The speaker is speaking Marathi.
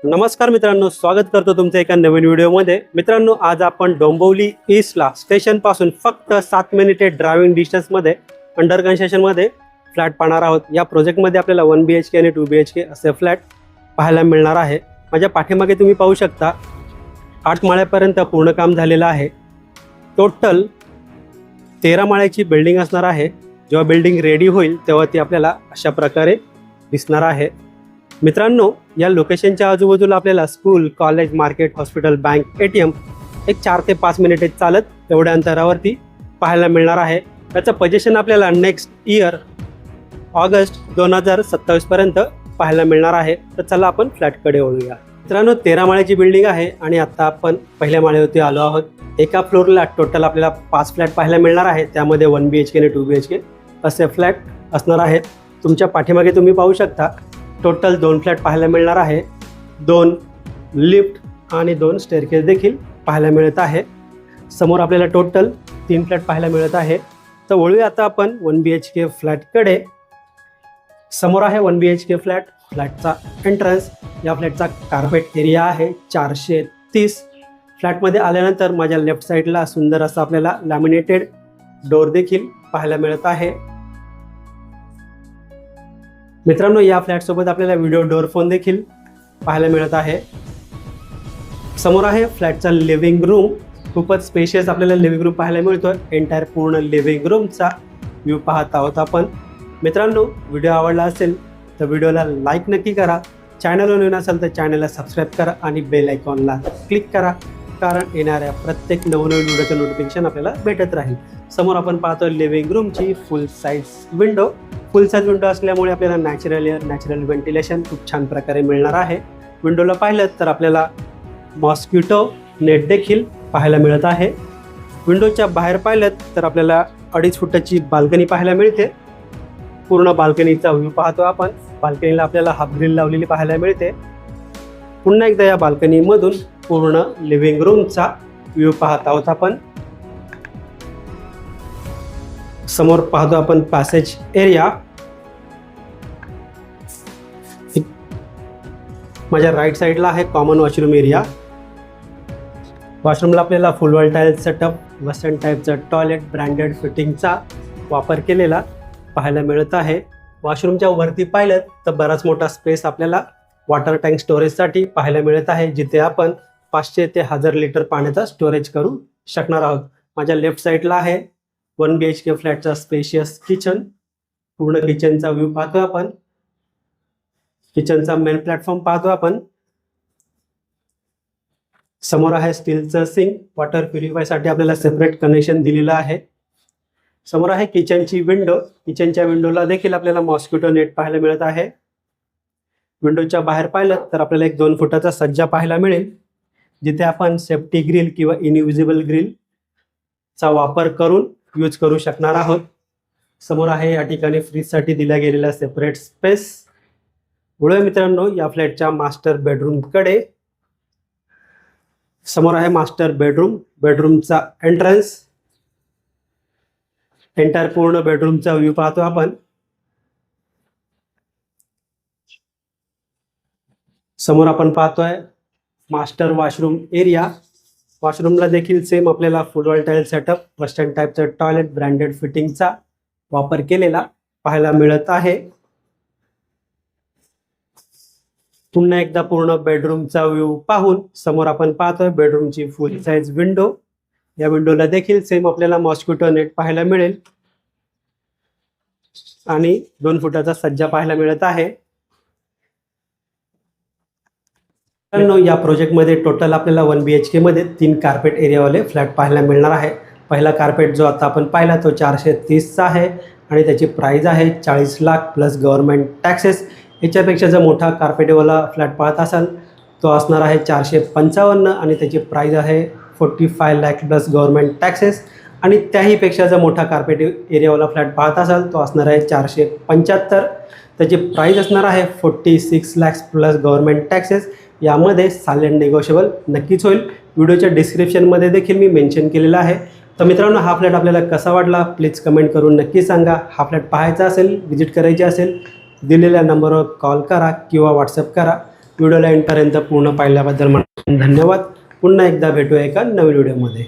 नमस्कार मित्रांनो, स्वागत करतो तुमच्या एका नवीन व्हिडिओमध्ये। मित्रांनो, आज आपण डोंबिवली ईस्टला स्टेशन पासून फक्त 7 मिनिटे ड्रायव्हिंग डिस्टन्समध्ये अंडर कन्स्ट्रक्शनमध्ये फ्लॅट पाहणार आहोत। या प्रोजेक्टमध्ये आपल्याला 1 BHK आणि 2 BHK असे फ्लॅट पाहायला मिळणार आहे। माझ्या पाठीमागे तुम्ही पाहू शकता 8 माळ्यापर्यंत पूर्ण काम झालेलं आहे। टोटल 13 माळ्याची बिल्डिंग असणार आहे। जेव्हा बिल्डिंग रेडी होईल तेव्हा ती आपल्याला अशा प्रकारे दिसणार आहे। मित्रांनो, या लोकेशनच्या आजूबाजूला आपल्याला school, college, market, hospital, bank, ATM एक 4 ते 5 मिनिटे चालत तेवढ्या अंतरावरती पाहायला मिळणार आहे। त्याचं पोझिशन आपल्याला नेक्स्ट इयर ऑगस्ट 2027 पर्यंत पाहायला मिळणार आहे। तर चला आपण फ्लॅटकडे वळूया। मित्रांनो, 13 माळ्याची बिल्डिंग आहे आणि आता आपण पहिल्या माळ्यावरती आलो आहोत। एका फ्लोअरला टोटल आपल्याला 5 फ्लॅट पाहायला मिळणार आहे। त्यामध्ये 1 BHK आणि 2 BHK असे फ्लॅट असणार आहेत। तुमच्या पाठीमागे तुम्ही पाहू शकता टोटल 2 फ्लॅट पाहायला मिळणार आहे। 2 लिफ्ट आणि 2 स्टेअरकेस देखील पाहायला मिळत आहे। समोर आपल्याला टोटल 3 फ्लॅट पाहायला मिळत आहे। तर वळूया आता आपण 1 BHK फ्लॅटकडे। समोर आहे 1 BHK फ्लॅट। फ्लॅटचा एंट्रन्स, या फ्लॅटचा कार्पेट एरिया आहे 430। फ्लॅटमध्ये आल्यानंतर माझ्या लेफ्ट साईडला सुंदर असं आपल्याला लॅमिनेटेड डोअर देखील पाहायला मिळत आहे। मित्रांनो, या फ्लॅटसोबत आपल्याला व्हिडिओ डोअर फोन देखील पाहायला मिळत आहे। समोर आहे फ्लॅटचा लिव्हिंग रूम। खूपच स्पेशियस आपल्याला लिव्हिंग रूम पाहायला मिळतो। एंटायर पूर्ण लिव्हिंग रूमचा व्ह्यू पाहत आहोत आपण। मित्रांनो, व्हिडिओ आवडला असेल तर व्हिडिओला लाईक नक्की करा। चॅनलवर नवीन असेल तर चॅनलला सबस्क्राईब करा आणि बेल आयकॉनला क्लिक करा, कारण येणाऱ्या प्रत्येक नवनवीन व्हिडिओचं नोटिफिकेशन आपल्याला भेटत राहील। समोर आपण पाहतो लिव्हिंग रूमची फुल साईज विंडो। फुल साईज विंडो असल्यामुळे आपल्याला नॅचरल एअर, नॅचरल व्हेंटिलेशन खूप छान प्रकारे मिळणार आहे। विंडोला पाहिलं तर आपल्याला मॉस्किटो नेट देखील पाहायला मिळत आहे। विंडोच्या बाहेर पाहिलं तर आपल्याला 2.5 फुटाची बाल्कनी पाहायला मिळते। पूर्ण बाल्कनीचा व्ह्यू पाहतो आपण। बाल्कनीला आपल्याला हाफ ग्रिल लावलेली पाहायला मिळते। पुन्हा एकदा या बाल्कनीमधून पूर्ण लिव्हिंग रूमचा व्ह्यू पाहत आहोत आपण। समोर पाहतो आपण पॅसेज एरिया। माझ्या राईट साईडला आहे कॉमन वॉशरूम एरिया। वॉशरूमला आपल्याला full wall tile setup, western टाईपचा टॉयलेट, ब्रँडेड फिटिंगचा वापर केलेला पाहायला मिळत आहे। वॉशरूमच्या वरती पाहिलं तर बराच मोठा स्पेस आपल्याला वॉटर टँक स्टोरेजसाठी पाहायला मिळत आहे, जिथे आपण 500 ते 1000 लिटर पाण्याचा स्टोरेज करू शकणार आहोत। माझ्या लेफ्ट साईडला आहे 1 BHK फ्लॅटचा स्पेशियस किचन। पूर्ण किचनचा व्ह्यू पाहतो आपण। किचनचा मेन प्लॅटफॉर्म पाहतो आपण। समोर आहे स्टीलचं सिंक। वॉटर प्युरिफायसाठी आपल्याला सेपरेट कनेक्शन दिलेलं आहे। समोर आहे किचनची विंडो। किचनच्या विंडोला देखील आपल्याला मॉस्किटो नेट पाहायला मिळत आहे। विंडोच्या बाहेर पाहिलं तर आपल्याला एक 2 फुटाचा सज्जा पाहायला मिळेल, जिथे आपण सेफ्टी ग्रिल किंवा इनविजिबल ग्रिलचा वापर करून यूज करू शकणार आहोत। समोर आहे या ठिकाणी फ्रीजसाठी दिला गेलेला सेपरेट स्पेस। वळूया मित्रांनो या फ्लॅटच्या मास्टर बेडरूमकडे। समोर आहे मास्टर बेडरूम। बेडरूमचा एंट्रन्स, एंटायर पूर्ण बेडरूमचा व्ह्यू पाहतो आपण। समोर आपण पाहतोय मास्टर वॉशरूम एरिया। वॉशरूमला देखील सेम आपल्याला full wall tile setup, western टाईपचा टॉयलेट, ब्रँडेड फिटिंगचा वापर केलेला पाहायला मिळत आहे। पुन्हा एकदा पूर्ण बेडरूमचा व्ह्यू पाहून समोर आपण पाहतोय बेडरूमची फुल साईज विंडो। या विंडोला देखील सेम आपल्याला मॉस्किटो नेट पाहायला मिळेल आणि 2 फुटाचा सज्जा पाहायला मिळत आहे। या प्रोजेक्टमध्ये टोटल आपल्याला 1 BHK मध्ये 3 कार्पेट एरियावाले फ्लॅट पाहायला मिळणार आहे। पहिला कार्पेट जो आता आपण पाहिला तो 430चा आहे आणि त्याची प्राइस आहे 40 लाख प्लस गव्हर्नमेंट टॅक्सेस। याच्यापेक्षा जर मोठा कार्पेटवाला फ्लॅट पाहत असाल तो असणार आहे 455 आणि त्याची प्राइस आहे 45 लाख प्लस गव्हर्नमेंट टॅक्सेस। आणि त्याहीपेक्षा जर मोठा कार्पेट एरियावाला फ्लॅट पाहत असाल तो असणार आहे 475। त्याची प्राइस असणार आहे 46 लाख प्लस गव्हर्नमेंट टॅक्सेस। यामध्ये सायलेंट नेगोशिएबल नक्कीच होईल। व्हिडिओच्या डिस्क्रिप्शनमध्ये देखील मी मेन्शन केलेलं आहे। तर मित्रांनो, हा फ्लॅट आपल्याला कसा वाटला प्लीज कमेंट करून नक्की सांगा। हा फ्लॅट पाहायचा असेल, विजिट करायची असेल, दिलेल्या नंबरवर कॉल करा किंवा व्हॉट्सअप करा। व्हिडिओला एंडपर्यंत पूर्ण पाहिल्याबद्दल धन्यवाद. पुन्हा एकदा भेटूया एका नवीन व्हिडिओमध्ये.